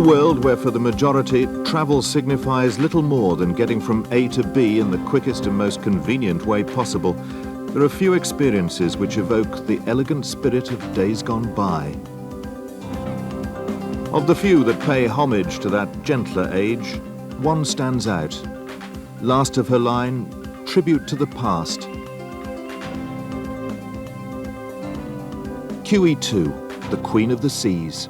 world where for the majority travel signifies little more than getting from A to B in the quickest and most convenient way possible, there are few experiences which evoke the elegant spirit of days gone by. Of the few that pay homage to that gentler age, one stands out. Last of her line, tribute to the past. QE2, the Queen of the Seas.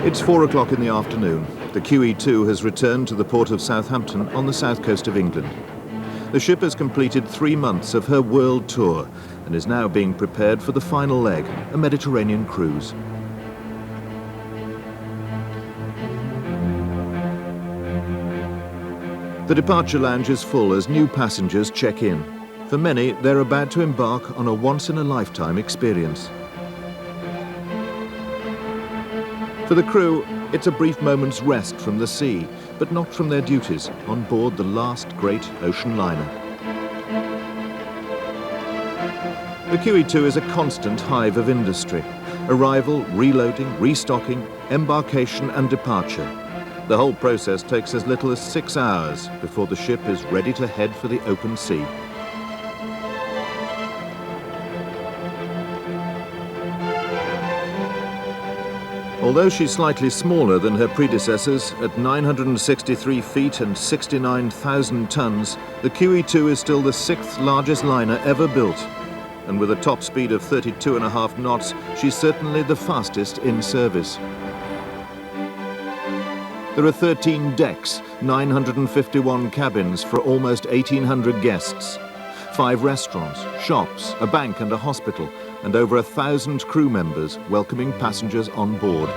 It's 4 o'clock in the afternoon. The QE2 has returned to the port of Southampton on the south coast of England. The ship has completed 3 months of her world tour and is now being prepared for the final leg, a Mediterranean cruise. The departure lounge is full as new passengers check in. For many, they're about to embark on a once-in-a-lifetime experience. For the crew, it's a brief moment's rest from the sea, but not from their duties on board the last great ocean liner. The QE2 is a constant hive of industry. Arrival, reloading, restocking, embarkation and departure. The whole process takes as little as 6 hours before the ship is ready to head for the open sea. Although she's slightly smaller than her predecessors, at 963 feet and 69,000 tons, the QE2 is still the 6th largest liner ever built. And with a top speed of 32.5 knots, she's certainly the fastest in service. There are 13 decks, 951 cabins for almost 1,800 guests, 5 restaurants, shops, a bank and a hospital, and over 1,000 crew members welcoming passengers on board.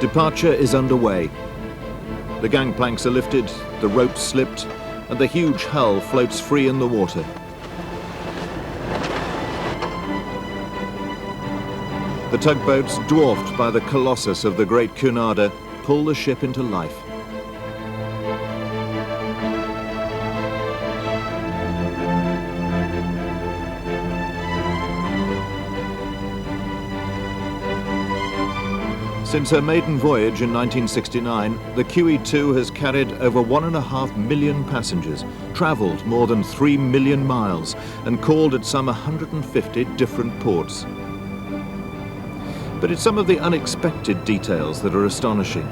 Departure is underway. The gangplanks are lifted, the ropes slipped, and the huge hull floats free in the water. The tugboats, dwarfed by the colossus of the great Cunard, pull the ship into life. Since her maiden voyage in 1969, the QE2 has carried over 1.5 million passengers, travelled more than 3 million miles, and called at some 150 different ports. But it's some of the unexpected details that are astonishing.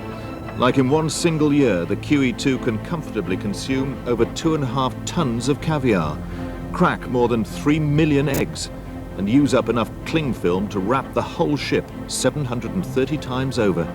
Like in one single year, the QE2 can comfortably consume over 2.5 tons of caviar, crack more than 3 million eggs, and use up enough cling film to wrap the whole ship 730 times over.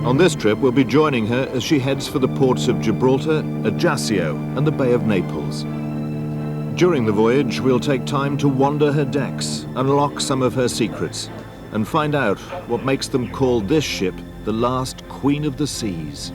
On this trip, we'll be joining her as she heads for the ports of Gibraltar, Ajaccio, and the Bay of Naples. During the voyage, we'll take time to wander her decks, unlock some of her secrets, and find out what makes them call this ship the last Queen of the Seas.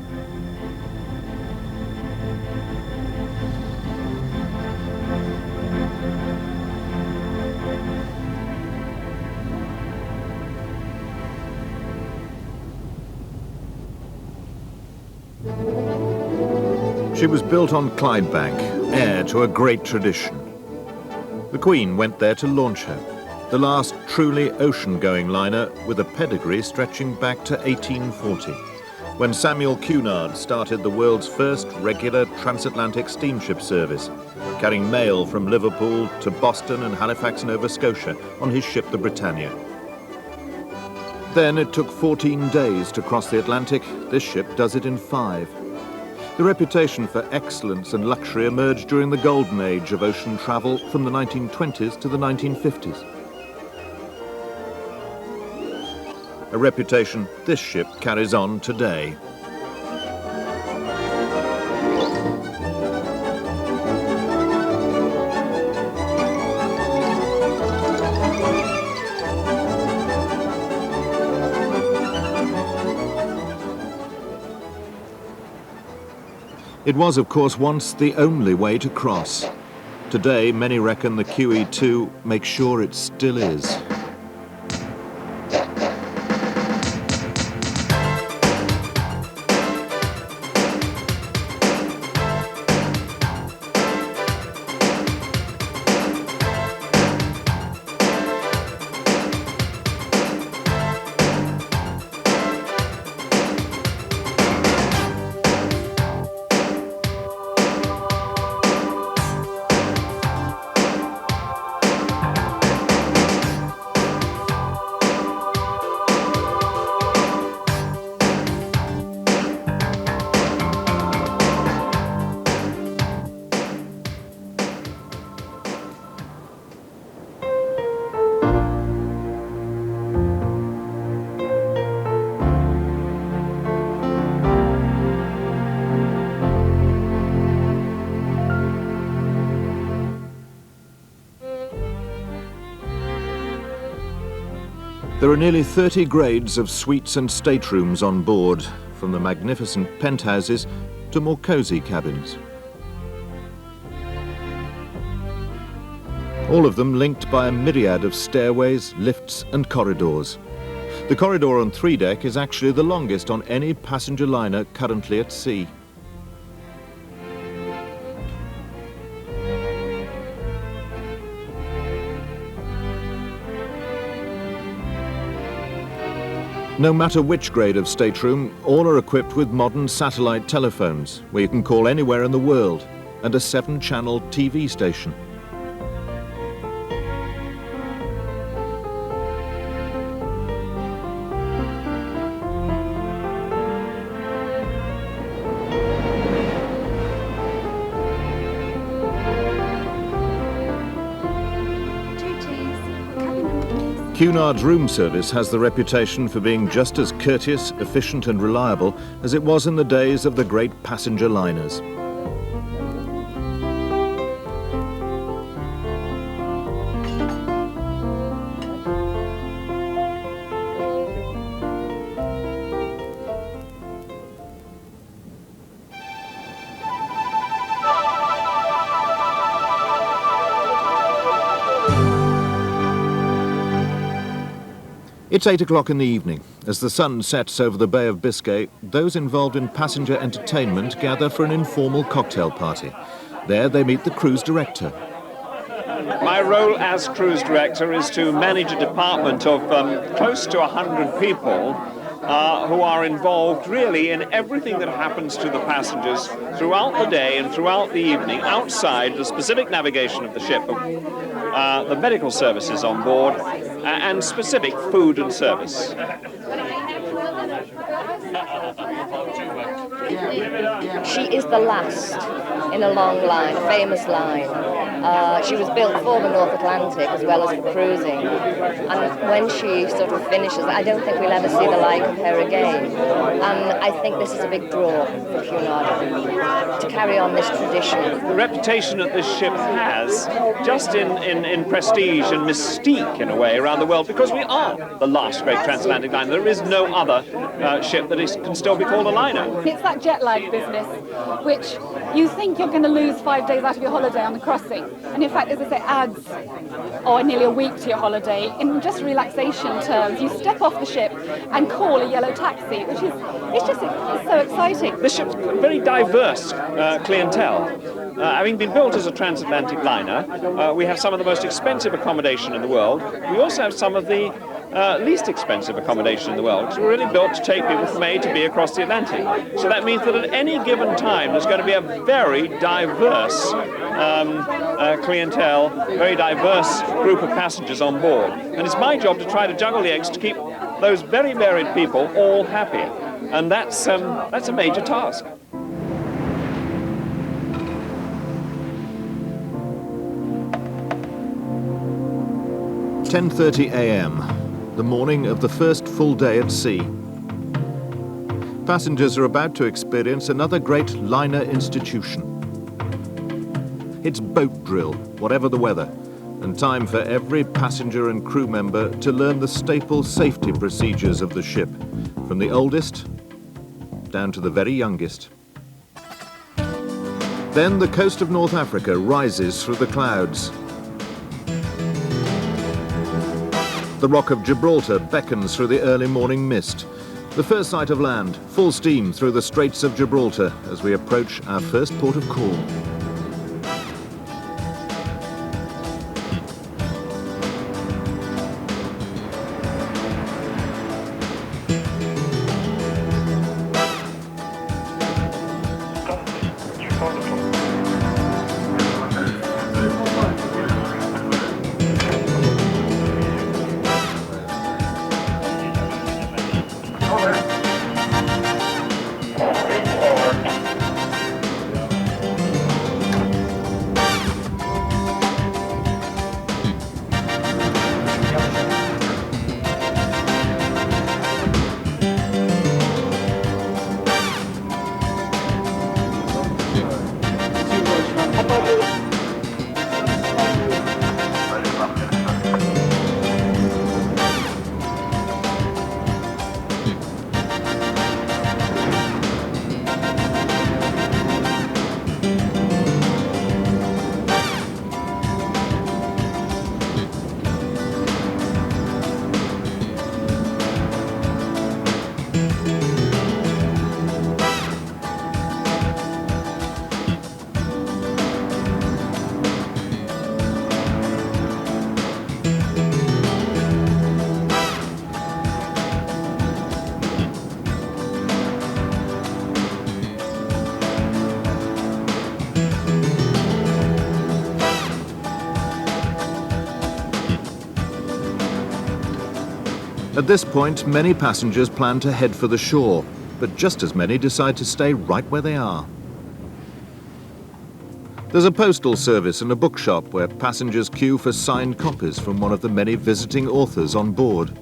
She was built on Clydebank, heir to a great tradition. The Queen went there to launch her. the last truly ocean-going liner with a pedigree stretching back to 1840, when Samuel Cunard started the world's first regular transatlantic steamship service, carrying mail from Liverpool to Boston and Halifax, Nova Scotia, on his ship the Britannia. Then it took 14 days to cross the Atlantic. This ship does it in 5. The reputation for excellence and luxury emerged during the golden age of ocean travel from the 1920s to the 1950s. A reputation this ship carries on today. It was, of course, once the only way to cross. Today, many reckon the QE2 makes sure it still is. There are nearly 30 grades of suites and staterooms on board, from the magnificent penthouses to more cosy cabins. All of them linked by a myriad of stairways, lifts and corridors. The corridor on 3 deck is actually the longest on any passenger liner currently at sea. No matter which grade of stateroom, all are equipped with modern satellite telephones, where you can call anywhere in the world, and a 7-channel TV station. Cunard's room service has the reputation for being just as courteous, efficient and reliable as it was in the days of the great passenger liners. It's 8 o'clock in the evening. As the sun sets over the Bay of Biscay, those involved in passenger entertainment gather for an informal cocktail party. There they meet the cruise director. My role as cruise director is to manage a department of close to 100 people who are involved really in everything that happens to the passengers throughout the day and throughout the evening, outside the specific navigation of the ship, the medical services on board, and specific food and service. She is the last in a long line, a famous line. She was built for the North Atlantic as well as for cruising. And when she sort of finishes, I don't think we'll ever see the like of her again. And I think this is a big draw for Cunard to carry on this tradition. The reputation that this ship has, just in prestige and mystique in a way around the world, because we are the last great transatlantic liner. There is no other ship that can still be called a liner. It's that jet lag business, which you think you're going to lose 5 days out of your holiday on the crossing. and in fact, as I say, adds nearly a week to your holiday. In just relaxation terms, you step off the ship and call a yellow taxi, which is it's so exciting. This ship's very diverse clientele. Having been built as a transatlantic liner, we have some of the most expensive accommodation in the world. We also have some of the least expensive accommodation in the world, because we're really built to take people from A to B across the Atlantic. So that means that at any given time there's going to be a very diverse clientele, very diverse group of passengers on board. And it's my job to try to juggle the eggs to keep those very varied people all happy. And that's a major task. "10:30 a.m., the morning of the first full day at sea. Passengers are about to experience another great liner institution. It's boat drill, whatever the weather, and time for every passenger and crew member to learn the staple safety procedures of the ship, from the oldest down to the very youngest. Then the coast of North Africa rises through the clouds. The Rock of Gibraltar beckons through the early morning mist. The first sight of land, full steam through the Straits of Gibraltar as we approach our first port of call. At this point, many passengers plan to head for the shore, but just as many decide to stay right where they are. There's a postal service and a bookshop where passengers queue for signed copies from one of the many visiting authors on board.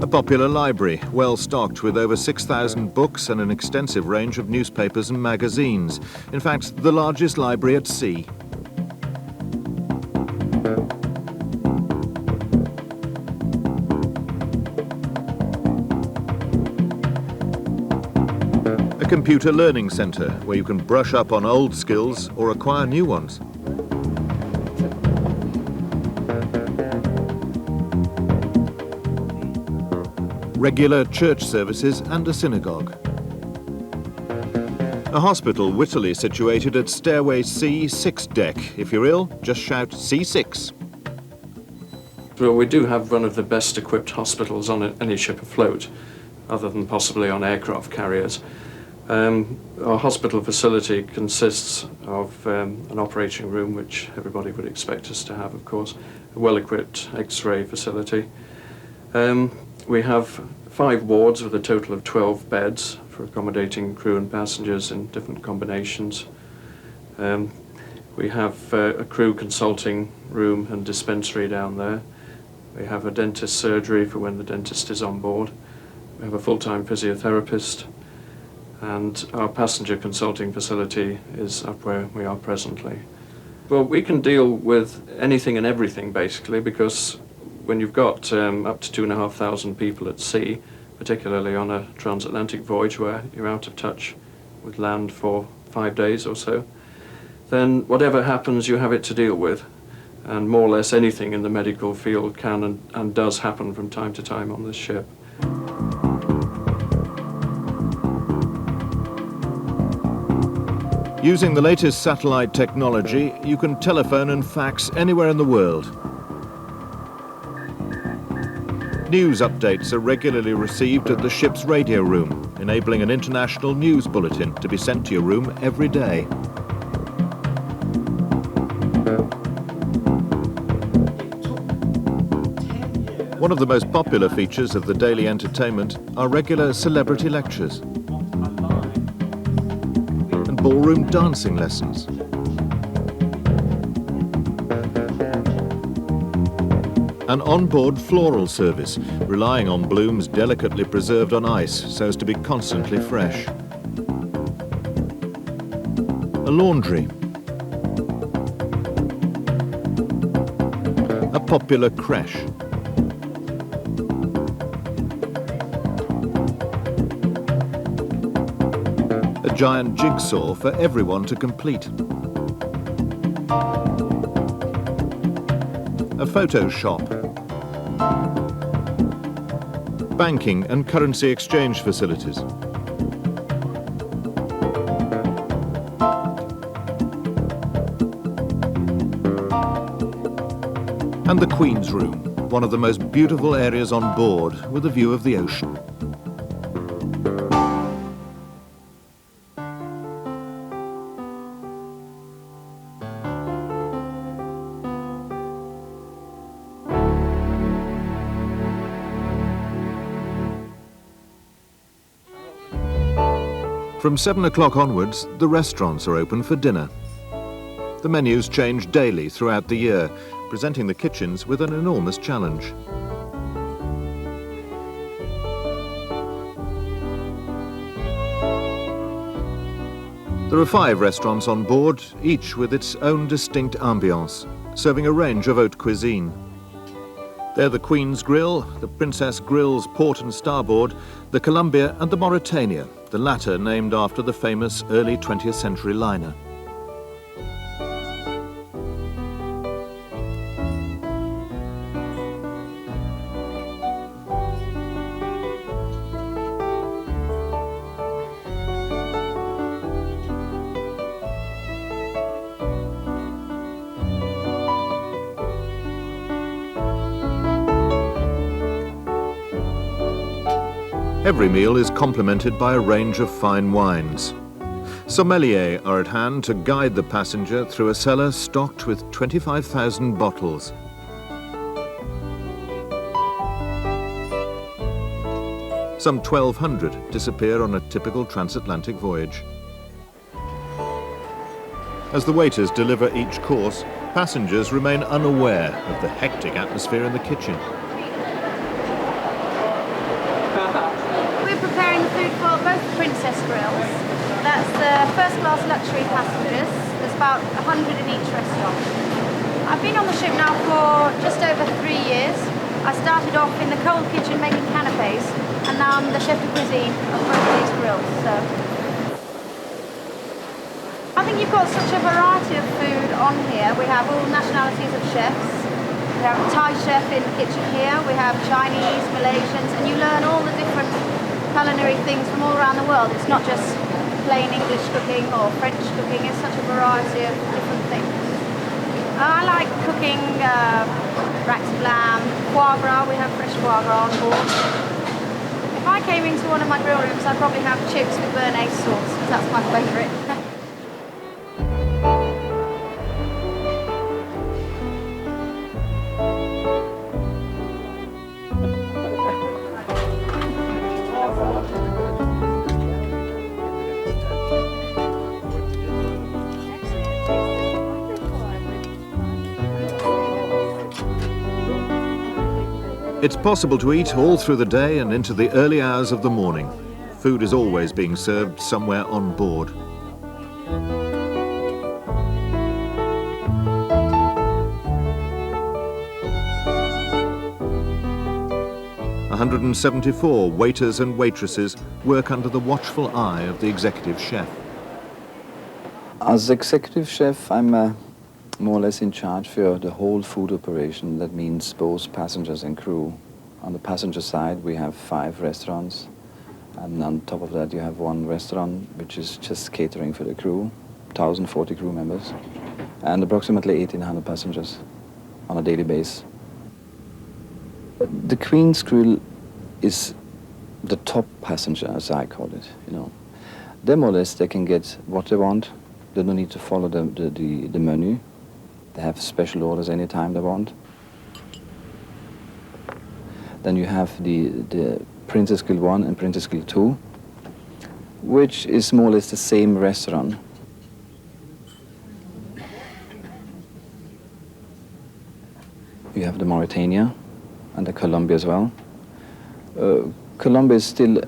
A popular library, well stocked with over 6,000 books and an extensive range of newspapers and magazines. In fact, the largest library at sea. A computer learning centre where you can brush up on old skills or acquire new ones. Regular church services and a synagogue. A hospital wittily situated at stairway C6 deck. If you're ill, just shout C6. Well, we do have one of the best equipped hospitals on any ship afloat, other than possibly on aircraft carriers. Our hospital facility consists of an operating room, which everybody would expect us to have, of course, a well-equipped X-ray facility. We have 5 wards with a total of 12 beds for accommodating crew and passengers in different combinations. We have a crew consulting room and dispensary down there. We have a dentist surgery for when the dentist is on board. We have a full-time physiotherapist. And our passenger consulting facility is up where we are presently. Well, we can deal with anything and everything, basically, because when you've got up to 2,500 people at sea, particularly on a transatlantic voyage where you're out of touch with land for 5 days or so, then whatever happens, you have it to deal with. And more or less anything in the medical field can and does happen from time to time on this ship. Using the latest satellite technology, you can telephone and fax anywhere in the world. News updates are regularly received at the ship's radio room, enabling an international news bulletin to be sent to your room every day. One of the most popular features of the daily entertainment are regular celebrity lectures and ballroom dancing lessons. An on-board floral service, relying on blooms delicately preserved on ice so as to be constantly fresh. A laundry. A popular creche. A giant jigsaw for everyone to complete. A photo shop. Banking and currency exchange facilities. And the Queen's Room, one of the most beautiful areas on board with a view of the ocean. From 7 o'clock onwards, the restaurants are open for dinner. The menus change daily throughout the year, presenting the kitchens with an enormous challenge. There are 5 restaurants on board, each with its own distinct ambiance, serving a range of haute cuisine. They're the Queen's Grill, the Princess Grill's Port and Starboard, the Columbia and the Mauritania, the latter named after the famous early 20th century liner. Every meal is complemented by a range of fine wines. Sommeliers are at hand to guide the passenger through a cellar stocked with 25,000 bottles. Some 1,200 disappear on a typical transatlantic voyage. As the waiters deliver each course, passengers remain unaware of the hectic atmosphere in the kitchen. For both Princess Grills. That's the first class luxury passengers. There's about 100 in each restaurant. I've been on the ship now for just over 3 years. I started off in the cold kitchen making canapes, and now I'm the chef de cuisine of both these grills. So I think you've got such a variety of food on here. We have all nationalities of chefs. We have a Thai chef in the kitchen here. We have Chinese, Malaysians, and you learn all the different culinary things from all around the world. It's not just plain English cooking or French cooking, it's such a variety of different things. I like cooking racks of lamb, foie gras. We have fresh foie gras on board. If I came into one of my grill rooms, I'd probably have chips with béarnaise sauce, because that's my favourite. It's possible to eat all through the day and into the early hours of the morning. Food is always being served somewhere on board. 174 waiters and waitresses work under the watchful eye of the executive chef. As executive chef, I'm more or less in charge for the whole food operation. That means both passengers and crew. On the passenger side, we have 5 restaurants. And on top of that, you have 1 restaurant, which is just catering for the crew, 1,040 crew members, and approximately 1,800 passengers on a daily basis. The Queen's crew is the top passenger, as I call it, you know. They more or less, they can get what they want. They don't need to follow the menu. They have special orders anytime they want. Then you have the Princess Guild 1 and Princess Guild 2, which is more or less the same restaurant. You have the Mauritania and the Colombia as well. Colombia is still,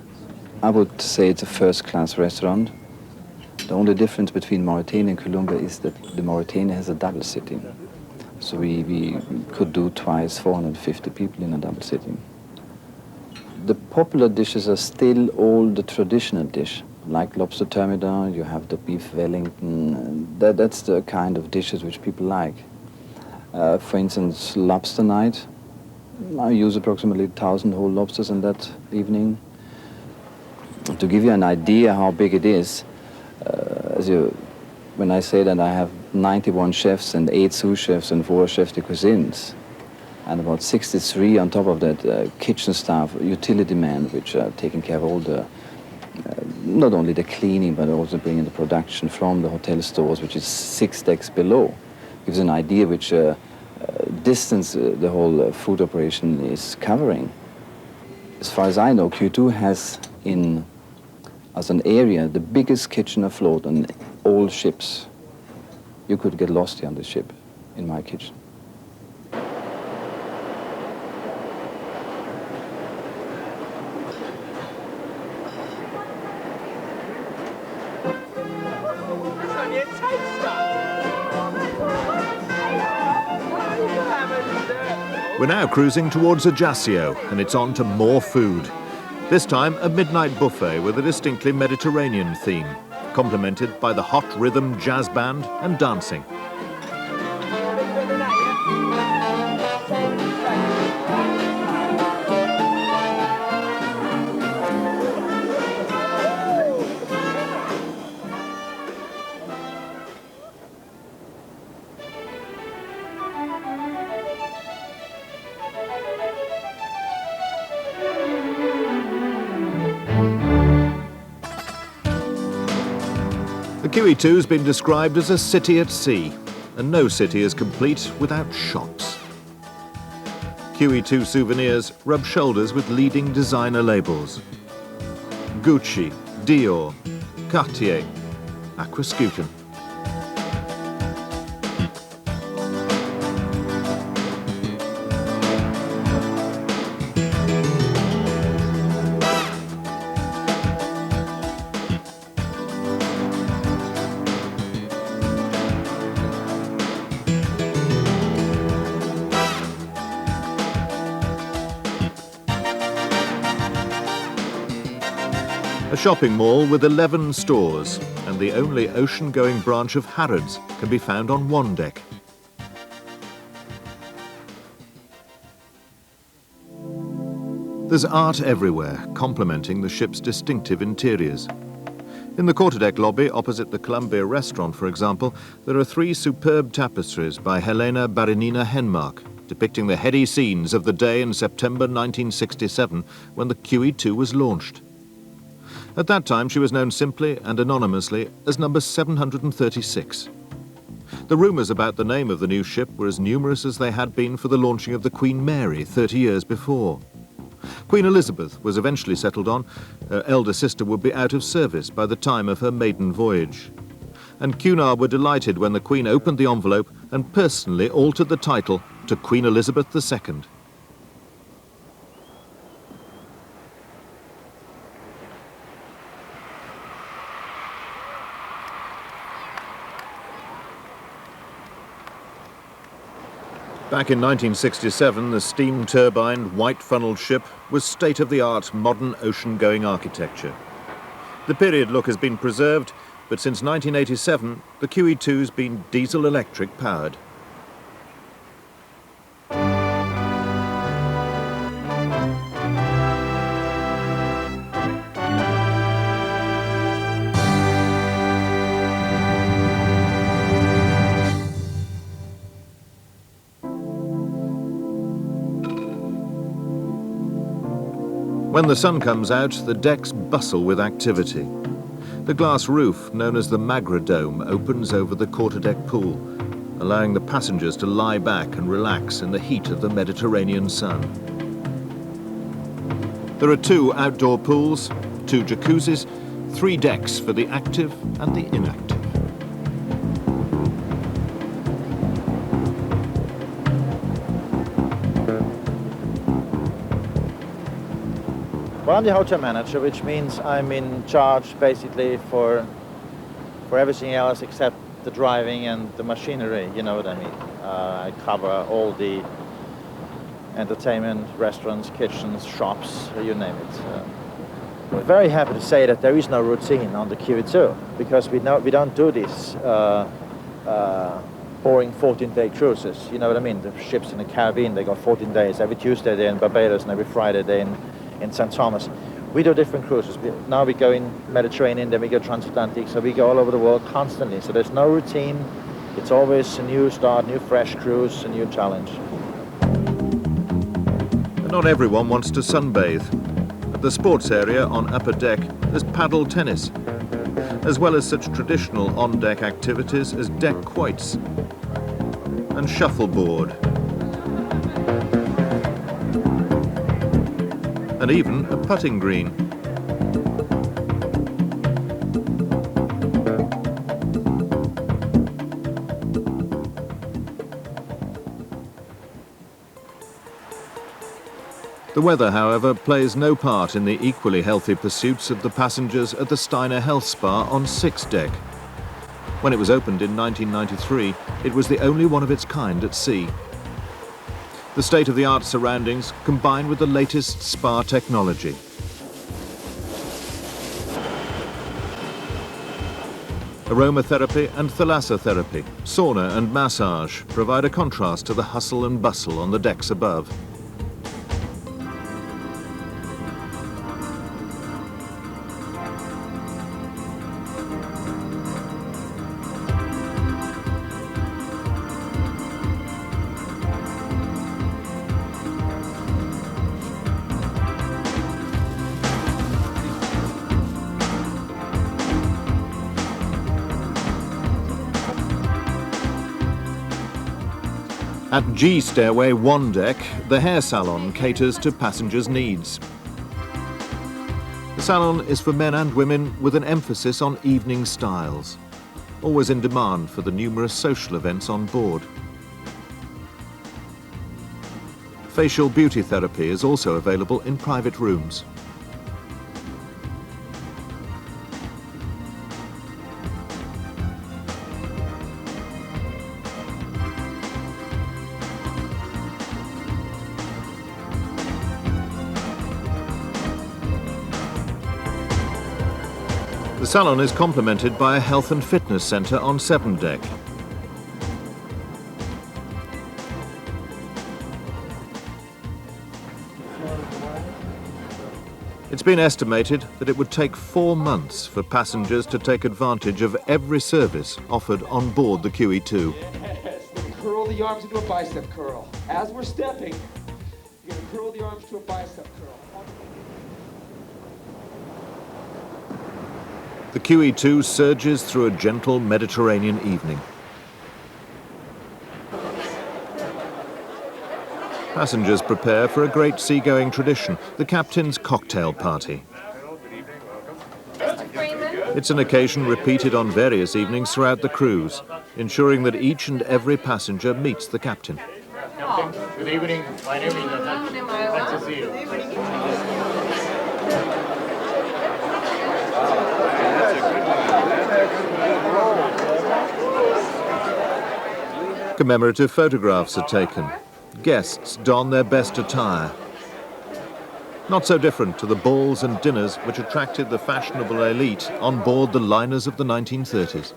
I would say, it's a first-class restaurant. The only difference between Mauritania and Colombia is that the Mauritania has a double sitting. So we could do twice 450 people in a double sitting. The popular dishes are still all the traditional dish, like lobster thermidor, you have the beef Wellington. That's the kind of dishes which people like. For instance, lobster night. I use approximately 1,000 whole lobsters in that evening. To give you an idea how big it is, when I say that I have 91 chefs and 8 sous chefs and 4 chefs de cuisines, and about 63 on top of that kitchen staff, utility men, which are taking care of all the, not only the cleaning, but also bringing the production from the hotel stores, which is 6 decks below. Gives an idea which distance the whole food operation is covering. As far as I know, QE2 has as an area, the biggest kitchen afloat on all ships. You could get lost here on the ship, in my kitchen. We're now cruising towards Ajaccio, and it's on to more food. This time, a midnight buffet with a distinctly Mediterranean theme, complemented by the hot rhythm jazz band and dancing. The QE2 has been described as a city at sea, and no city is complete without shops. QE2 souvenirs rub shoulders with leading designer labels: Gucci, Dior, Cartier, Aquascutum. A shopping mall with 11 stores, and the only ocean-going branch of Harrods can be found on one deck. There's art everywhere, complementing the ship's distinctive interiors. In the quarterdeck lobby, opposite the Columbia restaurant, for example, there are 3 superb tapestries by Helena Baranina Henmark, depicting the heady scenes of the day in September 1967, when the QE2 was launched. At that time, she was known simply and anonymously as number 736. The rumours about the name of the new ship were as numerous as they had been for the launching of the Queen Mary 30 years before. Queen Elizabeth was eventually settled on. Her elder sister would be out of service by the time of her maiden voyage. And Cunard were delighted when the Queen opened the envelope and personally altered the title to Queen Elizabeth II. Back in 1967, the steam-turbined, white-funnelled ship was state-of-the-art modern ocean-going architecture. The period look has been preserved, but since 1987, the QE2's been diesel-electric powered. When the sun comes out, the decks bustle with activity. The glass roof, known as the Magra Dome, opens over the quarterdeck pool, allowing the passengers to lie back and relax in the heat of the Mediterranean sun. There are 2 outdoor pools, 2 jacuzzis, 3 decks for the active and the inactive. Well, I'm the hotel manager, which means I'm in charge basically for everything else except the driving and the machinery, you know what I mean. I cover all the entertainment, restaurants, kitchens, shops, you name it. We're very happy to say that there is no routine on the QE2 because we don't do these boring 14-day cruises, you know what I mean. The ships in the Caribbean, they go 14 days. Every Tuesday they're in Barbados and every Friday they're in St. Thomas. We do different cruises. Now we go in Mediterranean, then we go transatlantic, so we go all over the world constantly. So there's no routine. It's always a new start, new fresh cruise, a new challenge. Not everyone wants to sunbathe. At the sports area on upper deck, there's paddle tennis, as well as such traditional on-deck activities as deck quoits and shuffleboard, and even a putting green. The weather, however, plays no part in the equally healthy pursuits of the passengers at the Steiner Health Spa on 6 deck. When it was opened in 1993, it was the only one of its kind at sea. The state-of-the-art surroundings combined with the latest spa technology. Aromatherapy and thalassotherapy, sauna and massage provide a contrast to the hustle and bustle on the decks above. At G Stairway 1 deck, the hair salon caters to passengers' needs. The salon is for men and women with an emphasis on evening styles, always in demand for the numerous social events on board. Facial beauty therapy is also available in private rooms. The salon is complemented by a health and fitness centre on 7 deck. It's been estimated that it would take 4 months for passengers to take advantage of every service offered on board the QE2. Yes, curl the arms into a bicep curl. As we're stepping, you're going to curl the arms to a bicep curl. The QE2 surges through a gentle Mediterranean evening. Passengers prepare for a great seagoing tradition, the captain's cocktail party. It's an occasion repeated on various evenings throughout the cruise, ensuring that each and every passenger meets the captain. Good evening. My name is Nathan. Nice to see you. Commemorative photographs are taken. Guests don their best attire. Not so different to the balls and dinners which attracted the fashionable elite on board the liners of the 1930s.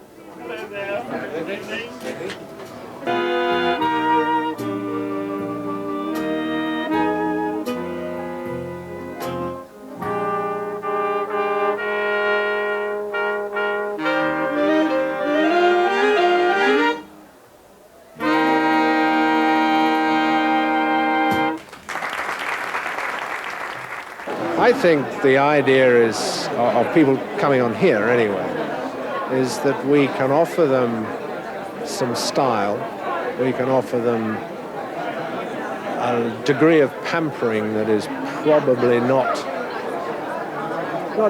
I think the idea is, of people coming on here anyway, is that we can offer them some style, we can offer them a degree of pampering that is probably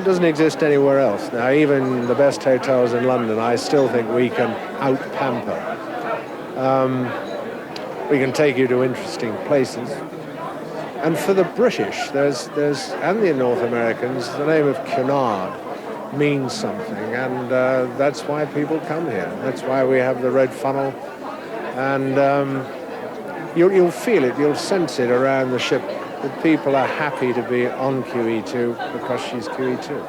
doesn't exist anywhere else. Now, even the best hotels in London, I still think we can out-pamper. We can take you to interesting places. And for the British, and the North Americans, the name of Cunard means something, and that's why people come here. That's why we have the red funnel, and you'll feel it, you'll sense it around the ship that people are happy to be on QE2 because she's QE2.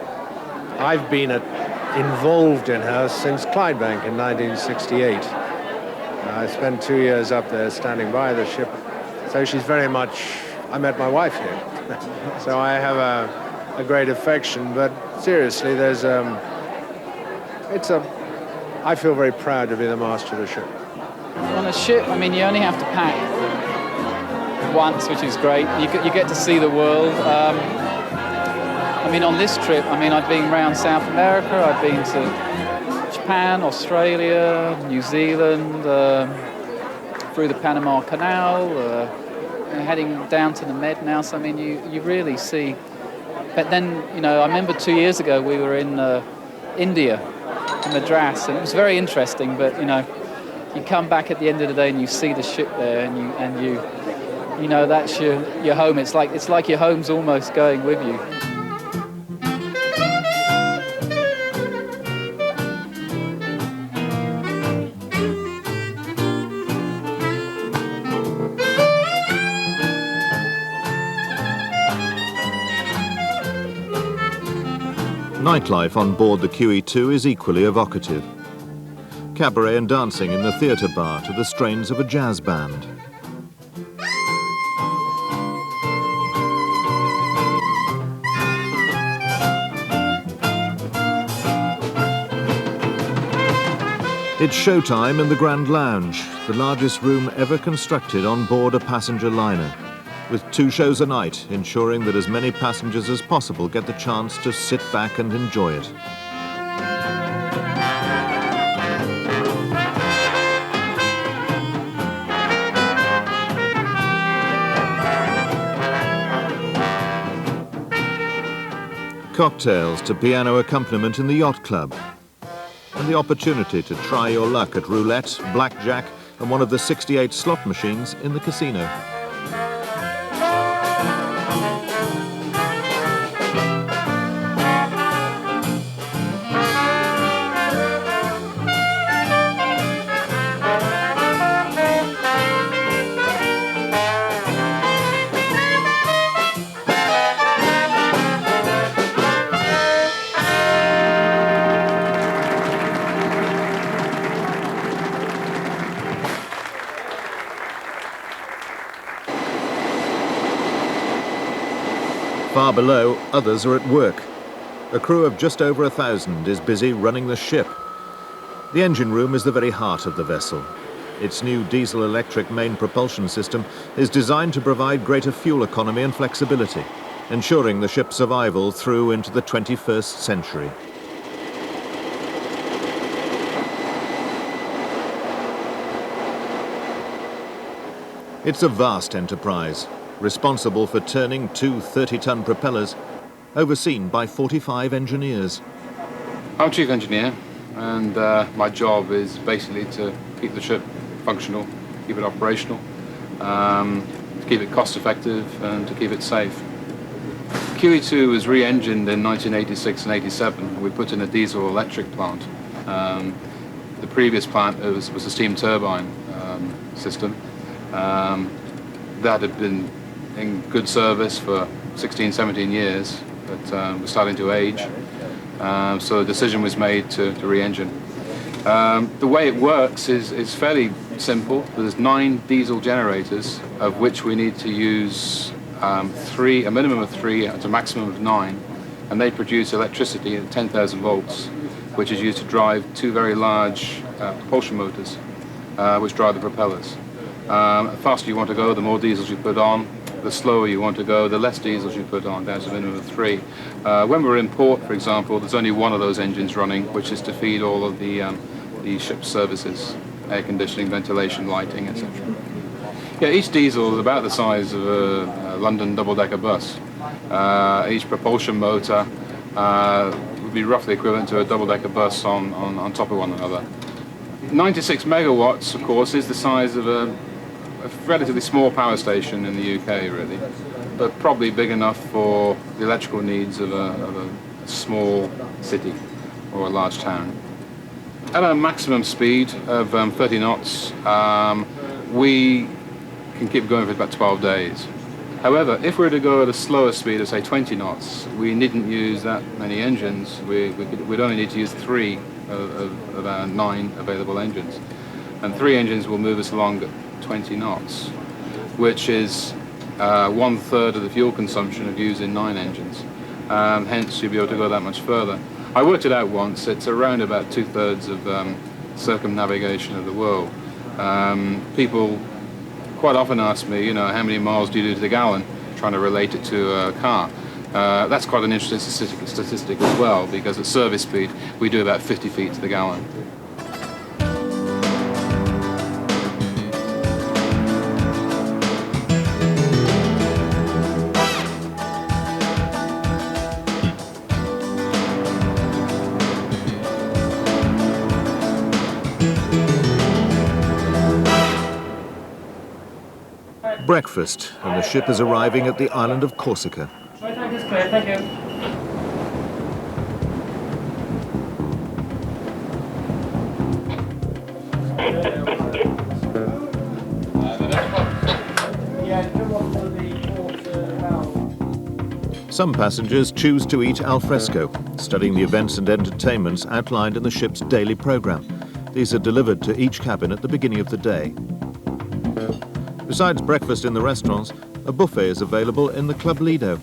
I've been involved in her since Clydebank in 1968. I spent 2 years up there standing by the ship, so she's very much. I met my wife here, so I have a great affection, but seriously, I feel very proud to be the master of the ship. On a ship, I mean, you only have to pack once, which is great. You get to see the world. I mean, on this trip, I mean, I've been around South America, I've been to Japan, Australia, New Zealand, through the Panama Canal, heading down to the Med now, so I mean, you really see. But then, you know, I remember 2 years ago we were in India, in Madras, and it was very interesting. But you know, you come back at the end of the day and you see the ship there, and you know that's your home. It's like your home's almost going with you. Nightlife on board the QE2 is equally evocative. Cabaret and dancing in the theatre bar to the strains of a jazz band. It's showtime in the Grand Lounge, the largest room ever constructed on board a passenger liner, with 2 shows a night, ensuring that as many passengers as possible get the chance to sit back and enjoy it. Cocktails to piano accompaniment in the yacht club, and the opportunity to try your luck at roulette, blackjack, and one of the 68 slot machines in the casino. Far below, others are at work. A crew of just over 1,000 is busy running the ship. The engine room is the very heart of the vessel. Its new diesel-electric main propulsion system is designed to provide greater fuel economy and flexibility, ensuring the ship's survival through into the 21st century. It's a vast enterprise, responsible for turning 2 30-ton propellers, overseen by 45 engineers. I'm chief engineer, and my job is basically to keep the ship functional, keep it operational, to keep it cost effective, and to keep it safe. QE2 was re-engined in 1986 and 87. We put in a diesel-electric plant. The previous plant was a steam turbine. system. That had been in good service for 16, 17 years, but was starting to age. So a decision was made to re-engine. The way it works is fairly simple. There's 9 diesel generators, of which we need to use 3, a minimum of 3 to a maximum of 9, and they produce electricity at 10,000 volts, which is used to drive 2 very large propulsion motors, which drive the propellers. The faster you want to go, the more diesels you put on. The slower you want to go, the less diesels you put on, down to a minimum of 3. When we're in port, for example, there's only one of those engines running, which is to feed all of the ship's services, air conditioning, ventilation, lighting, etc. Yeah, each diesel is about the size of a London double-decker bus. Each propulsion motor would be roughly equivalent to a double-decker bus on top of one another. 96 megawatts, of course, is the size of a relatively small power station in the UK, really, but probably big enough for the electrical needs of a small city or a large town. At a maximum speed of 30 knots, we can keep going for about 12 days. However, if we were to go at a slower speed of, say, 20 knots, we needn't use that many engines. We'd only need to use 3 of our 9 available engines. And 3 engines will move us along at 20 knots, which is 1/3 of the fuel consumption of using 9 engines. Hence, you'll be able to go that much further. I worked it out once. It's around about 2/3 of circumnavigation of the world. People quite often ask me, you know, how many miles do you do to the gallon, trying to relate it to a car. That's quite an interesting statistic as well, because at service speed, we do about 50 feet to the gallon. Breakfast, and the ship is arriving at the island of Corsica. Thank you. Some passengers choose to eat al fresco, studying the events and entertainments outlined in the ship's daily program. These are delivered to each cabin at the beginning of the day. Besides breakfast in the restaurants, a buffet is available in the Club Lido.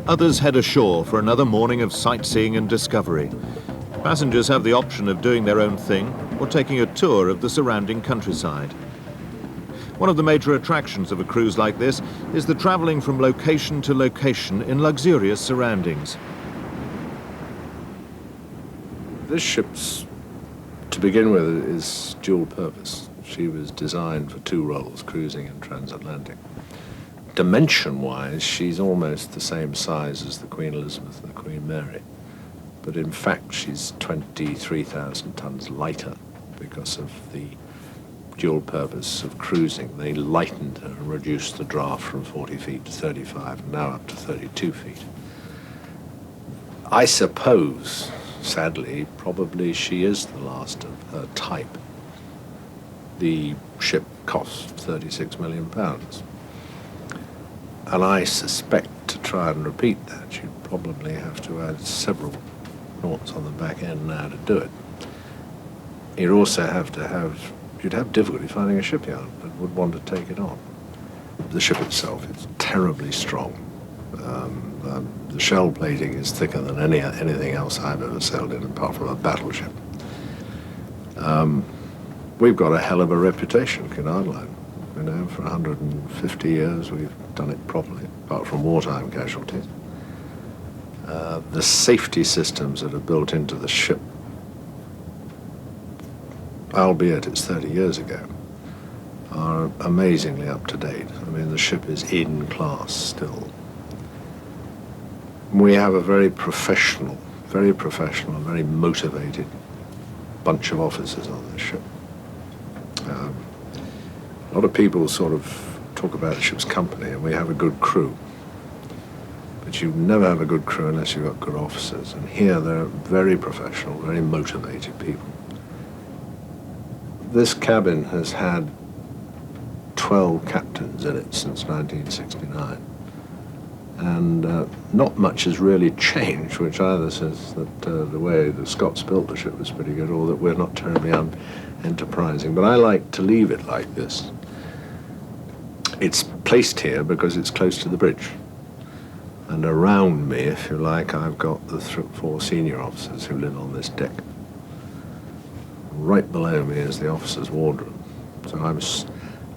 Others head ashore for another morning of sightseeing and discovery. Passengers have the option of doing their own thing or taking a tour of the surrounding countryside. One of the major attractions of a cruise like this is the travelling from location to location in luxurious surroundings. This ship's, to begin with, is dual purpose. She was designed for 2 roles, cruising and transatlantic. Dimension-wise, she's almost the same size as the Queen Elizabeth and the Queen Mary. But in fact, she's 23,000 tons lighter because of the dual purpose of cruising. They lightened her and reduced the draft from 40 feet to 35, and now up to 32 feet. I suppose, sadly, probably she is the last of her type. The ship cost £36 million. And I suspect to try and repeat that, you'd probably have to add several noughts on the back end now to do it. You'd also you'd have difficulty finding a shipyard that would want to take it on. The ship itself is terribly strong. The shell plating is thicker than anything else I've ever sailed in, apart from a battleship. We've got a hell of a reputation, Cunard Line. You know, for 150 years we've done it properly, apart from wartime casualties. The safety systems that are built into the ship, albeit it's 30 years ago, are amazingly up to date. I mean, the ship is in class still. We have a very professional very professional, very motivated bunch of officers on this ship. A lot of people sort of talk about the ship's company, and we have a good crew. But you never have a good crew unless you've got good officers. And here they're very professional, very motivated people. This cabin has had 12 captains in it since 1969. And not much has really changed, which either says that the way the Scots built the ship was pretty good, or that we're not terribly enterprising. But I like to leave it like this. It's placed here because it's close to the bridge. And around me, if you like, I've got the 4 senior officers who live on this deck. Right below me is the officers' wardroom. So I'm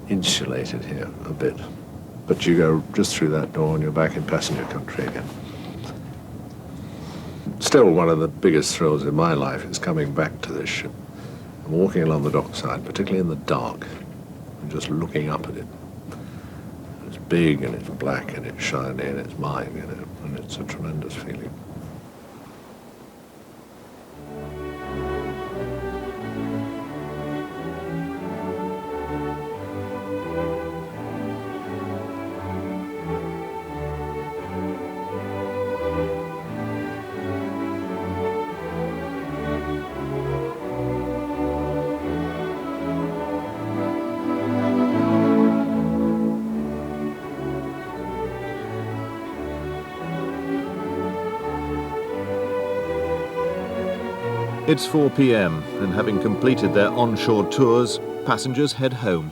insulated here a bit. But you go just through that door and you're back in passenger country again. Still, one of the biggest thrills in my life is coming back to this ship and walking along the dockside, particularly in the dark, and just looking up at it. It's big and it's black and it's shiny and it's mine, you know, and it's a tremendous feeling. It's 4 p.m. and having completed their onshore tours, passengers head home.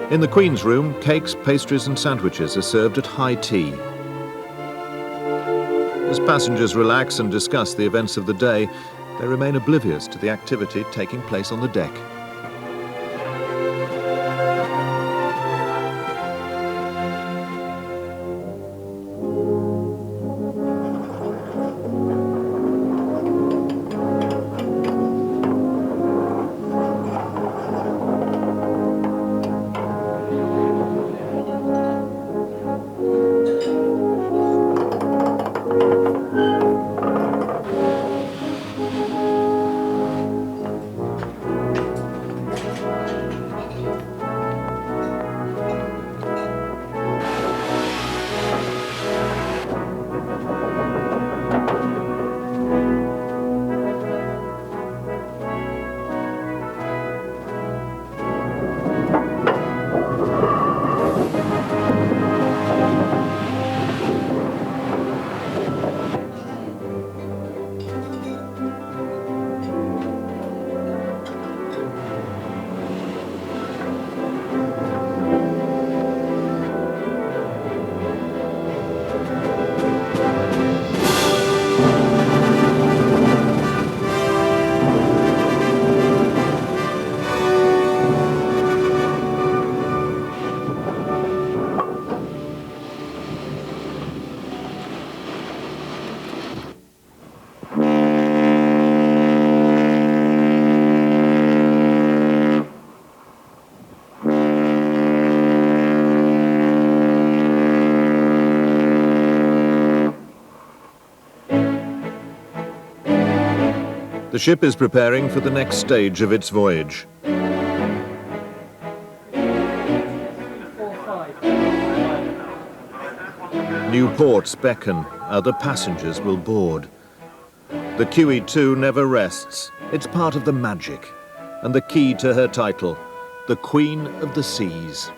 In the Queen's room, cakes, pastries and sandwiches are served at high tea. As passengers relax and discuss the events of the day, they remain oblivious to the activity taking place on the deck. The ship is preparing for the next stage of its voyage. New ports beckon, other passengers will board. The QE2 never rests. It's part of the magic and the key to her title, the Queen of the Seas.